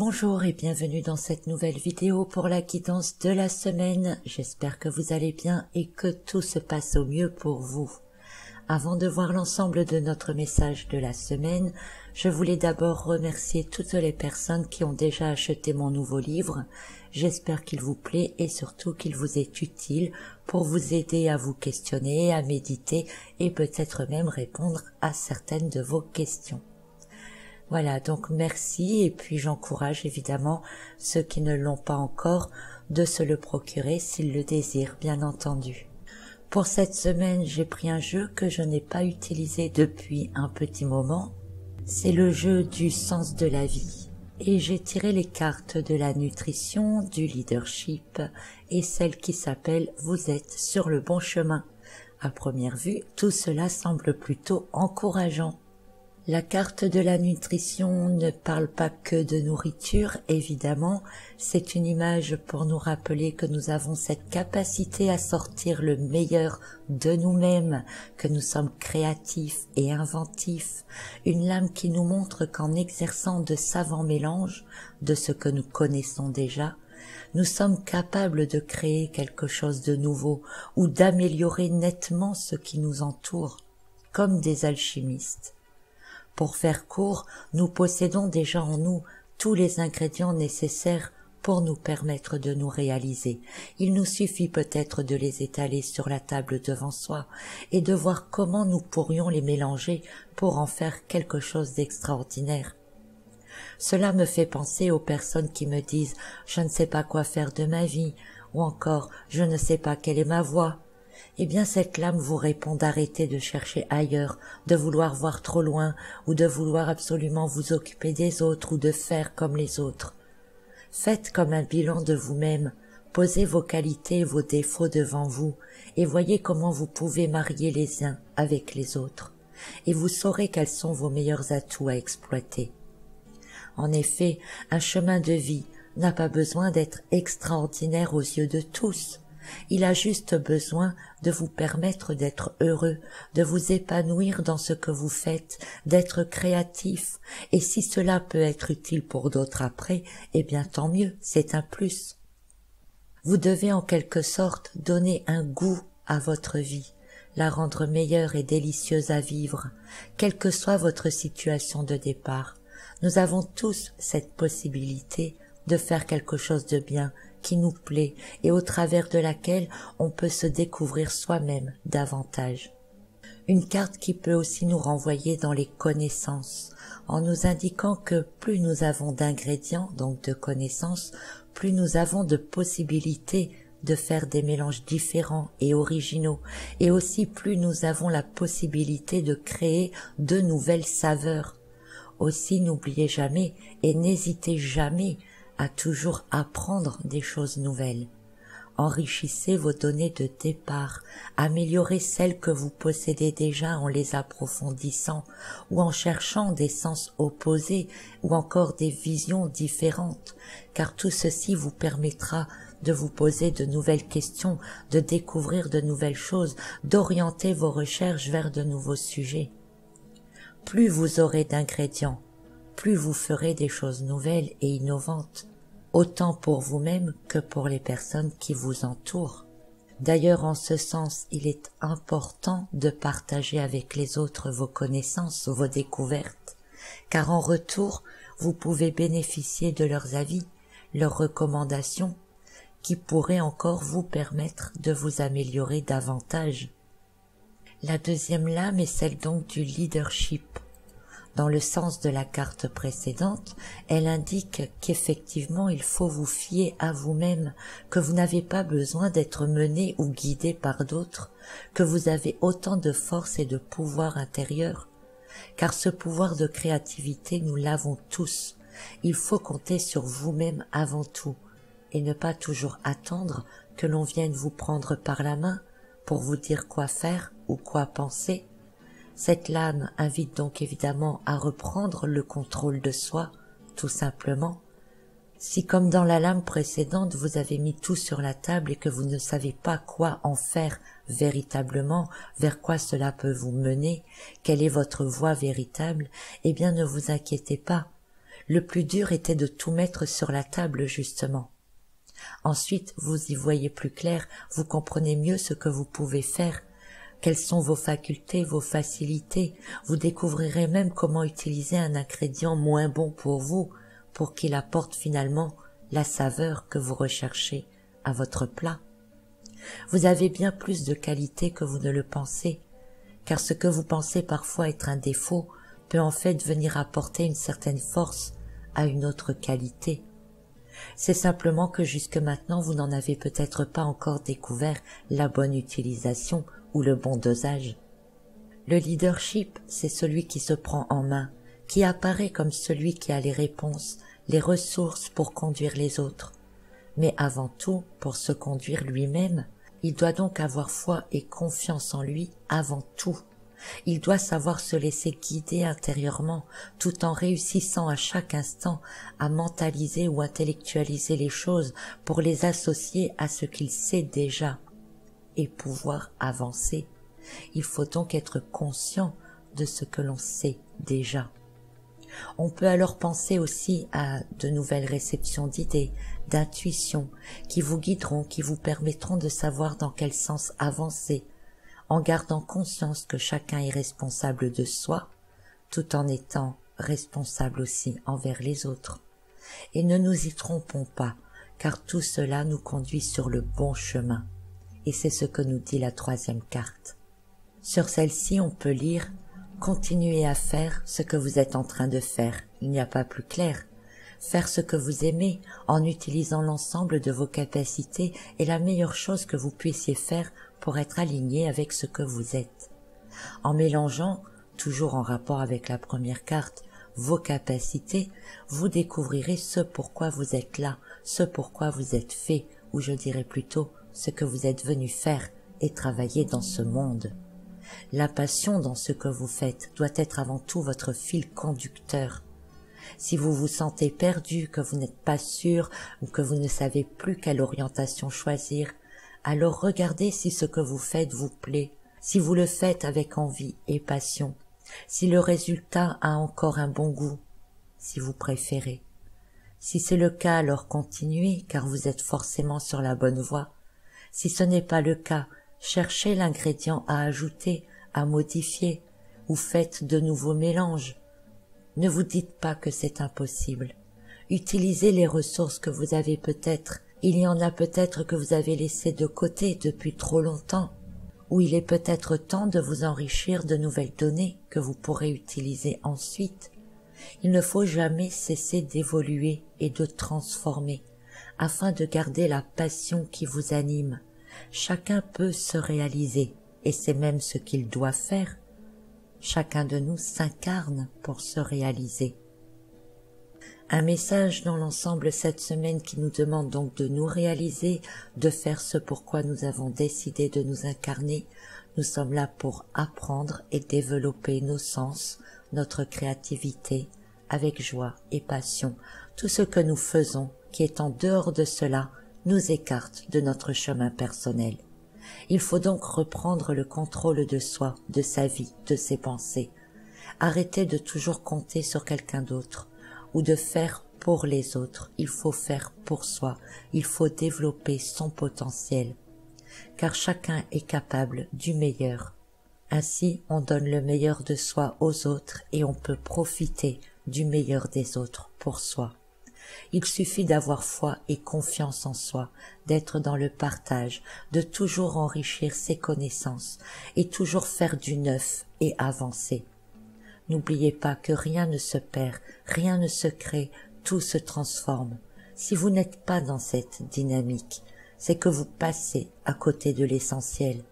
Bonjour et bienvenue dans cette nouvelle vidéo pour la guidance de la semaine. J'espère que vous allez bien et que tout se passe au mieux pour vous. Avant de voir l'ensemble de notre message de la semaine, je voulais d'abord remercier toutes les personnes qui ont déjà acheté mon nouveau livre. J'espère qu'il vous plaît et surtout qu'il vous est utile pour vous aider à vous questionner, à méditer et peut-être même répondre à certaines de vos questions. Voilà, donc merci et puis j'encourage évidemment ceux qui ne l'ont pas encore de se le procurer s'ils le désirent, bien entendu. Pour cette semaine, j'ai pris un jeu que je n'ai pas utilisé depuis un petit moment. C'est le jeu du sens de la vie. Et j'ai tiré les cartes de la nutrition, du leadership et celle qui s'appelle « Vous êtes sur le bon chemin ». À première vue, tout cela semble plutôt encourageant. La carte de la nutrition ne parle pas que de nourriture, évidemment, c'est une image pour nous rappeler que nous avons cette capacité à sortir le meilleur de nous-mêmes, que nous sommes créatifs et inventifs, une lame qui nous montre qu'en exerçant de savants mélanges de ce que nous connaissons déjà, nous sommes capables de créer quelque chose de nouveau ou d'améliorer nettement ce qui nous entoure, comme des alchimistes. Pour faire court, nous possédons déjà en nous tous les ingrédients nécessaires pour nous permettre de nous réaliser. Il nous suffit peut-être de les étaler sur la table devant soi et de voir comment nous pourrions les mélanger pour en faire quelque chose d'extraordinaire. Cela me fait penser aux personnes qui me disent « je ne sais pas quoi faire de ma vie » ou encore « je ne sais pas quelle est ma voie ». Eh bien cette lame vous répond d'arrêter de chercher ailleurs, de vouloir voir trop loin ou de vouloir absolument vous occuper des autres ou de faire comme les autres. Faites comme un bilan de vous-même, posez vos qualités et vos défauts devant vous et voyez comment vous pouvez marier les uns avec les autres. Et vous saurez quels sont vos meilleurs atouts à exploiter. En effet, un chemin de vie n'a pas besoin d'être extraordinaire aux yeux de tous. Il a juste besoin de vous permettre d'être heureux, de vous épanouir dans ce que vous faites, d'être créatif. Et si cela peut être utile pour d'autres après, eh bien tant mieux, c'est un plus. Vous devez en quelque sorte donner un goût à votre vie, la rendre meilleure et délicieuse à vivre, quelle que soit votre situation de départ. Nous avons tous cette possibilité de faire quelque chose de bien, qui nous plaît et au travers de laquelle on peut se découvrir soi-même davantage. Une carte qui peut aussi nous renvoyer dans les connaissances, en nous indiquant que plus nous avons d'ingrédients, donc de connaissances, plus nous avons de possibilités de faire des mélanges différents et originaux, et aussi plus nous avons la possibilité de créer de nouvelles saveurs. Aussi n'oubliez jamais et n'hésitez jamais à toujours apprendre des choses nouvelles. Enrichissez vos données de départ, améliorez celles que vous possédez déjà en les approfondissant ou en cherchant des sens opposés ou encore des visions différentes, car tout ceci vous permettra de vous poser de nouvelles questions, de découvrir de nouvelles choses, d'orienter vos recherches vers de nouveaux sujets. Plus vous aurez d'ingrédients, plus vous ferez des choses nouvelles et innovantes, autant pour vous-même que pour les personnes qui vous entourent. D'ailleurs, en ce sens, il est important de partager avec les autres vos connaissances, vos découvertes, car en retour, vous pouvez bénéficier de leurs avis, leurs recommandations, qui pourraient encore vous permettre de vous améliorer davantage. La deuxième lame est celle donc du leadership. Dans le sens de la carte précédente, elle indique qu'effectivement il faut vous fier à vous-même, que vous n'avez pas besoin d'être mené ou guidé par d'autres, que vous avez autant de force et de pouvoir intérieur. Car ce pouvoir de créativité, nous l'avons tous. Il faut compter sur vous-même avant tout, et ne pas toujours attendre que l'on vienne vous prendre par la main pour vous dire quoi faire ou quoi penser. Cette lame invite donc évidemment à reprendre le contrôle de soi, tout simplement. Si comme dans la lame précédente vous avez mis tout sur la table et que vous ne savez pas quoi en faire véritablement, vers quoi cela peut vous mener, quelle est votre voie véritable, eh bien ne vous inquiétez pas. Le plus dur était de tout mettre sur la table, justement. Ensuite, vous y voyez plus clair, vous comprenez mieux ce que vous pouvez faire, quelles sont vos facultés, vos facilités. Vous découvrirez même comment utiliser un ingrédient moins bon pour vous, pour qu'il apporte finalement la saveur que vous recherchez à votre plat. Vous avez bien plus de qualité que vous ne le pensez, car ce que vous pensez parfois être un défaut peut en fait venir apporter une certaine force à une autre qualité. C'est simplement que jusque maintenant vous n'en avez peut-être pas encore découvert la bonne utilisation ou le bon dosage. Le leadership, c'est celui qui se prend en main, qui apparaît comme celui qui a les réponses, les ressources pour conduire les autres. Mais avant tout, pour se conduire lui-même, il doit donc avoir foi et confiance en lui avant tout. Il doit savoir se laisser guider intérieurement, tout en réussissant à chaque instant à mentaliser ou intellectualiser les choses pour les associer à ce qu'il sait déjà et pouvoir avancer. Il faut donc être conscient de ce que l'on sait déjà. On peut alors penser aussi à de nouvelles réceptions d'idées, d'intuitions, qui vous guideront, qui vous permettront de savoir dans quel sens avancer, en gardant conscience que chacun est responsable de soi, tout en étant responsable aussi envers les autres. Et ne nous y trompons pas, car tout cela nous conduit sur le bon chemin. Et c'est ce que nous dit la troisième carte. Sur celle-ci, on peut lire « Continuez à faire ce que vous êtes en train de faire ». Il n'y a pas plus clair. Faire ce que vous aimez en utilisant l'ensemble de vos capacités est la meilleure chose que vous puissiez faire pour être aligné avec ce que vous êtes. En mélangeant, toujours en rapport avec la première carte, vos capacités, vous découvrirez ce pourquoi vous êtes là, ce pourquoi vous êtes fait, ou je dirais plutôt ce que vous êtes venu faire et travailler dans ce monde. La passion dans ce que vous faites doit être avant tout votre fil conducteur. Si vous vous sentez perdu, que vous n'êtes pas sûr ou que vous ne savez plus quelle orientation choisir, alors regardez si ce que vous faites vous plaît, si vous le faites avec envie et passion, si le résultat a encore un bon goût, si vous préférez. Si c'est le cas, alors continuez, car vous êtes forcément sur la bonne voie. Si ce n'est pas le cas, cherchez l'ingrédient à ajouter, à modifier, ou faites de nouveaux mélanges. Ne vous dites pas que c'est impossible. Utilisez les ressources que vous avez peut-être. Il y en a peut-être que vous avez laissées de côté depuis trop longtemps, ou il est peut-être temps de vous enrichir de nouvelles données que vous pourrez utiliser ensuite. Il ne faut jamais cesser d'évoluer et de transformer, afin de garder la passion qui vous anime. Chacun peut se réaliser, et c'est même ce qu'il doit faire. Chacun de nous s'incarne pour se réaliser. Un message dans l'ensemble cette semaine qui nous demande donc de nous réaliser, de faire ce pourquoi nous avons décidé de nous incarner. Nous sommes là pour apprendre et développer nos sens, notre créativité, avec joie et passion. Tout ce que nous faisons, qui est en dehors de cela, nous écarte de notre chemin personnel. Il faut donc reprendre le contrôle de soi, de sa vie, de ses pensées. Arrêtez de toujours compter sur quelqu'un d'autre ou de faire pour les autres. Il faut faire pour soi. Il faut développer son potentiel. Car chacun est capable du meilleur. Ainsi, on donne le meilleur de soi aux autres et on peut profiter du meilleur des autres pour soi. Il suffit d'avoir foi et confiance en soi, d'être dans le partage, de toujours enrichir ses connaissances et toujours faire du neuf et avancer. N'oubliez pas que rien ne se perd, rien ne se crée, tout se transforme. Si vous n'êtes pas dans cette dynamique, c'est que vous passez à côté de l'essentiel,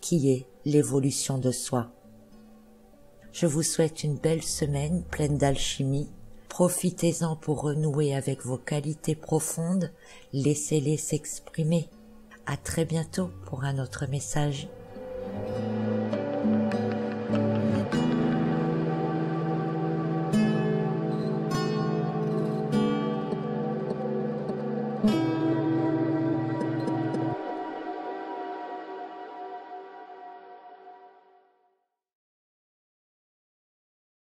qui est l'évolution de soi. Je vous souhaite une belle semaine pleine d'alchimie. Profitez-en pour renouer avec vos qualités profondes, laissez-les s'exprimer. À très bientôt pour un autre message.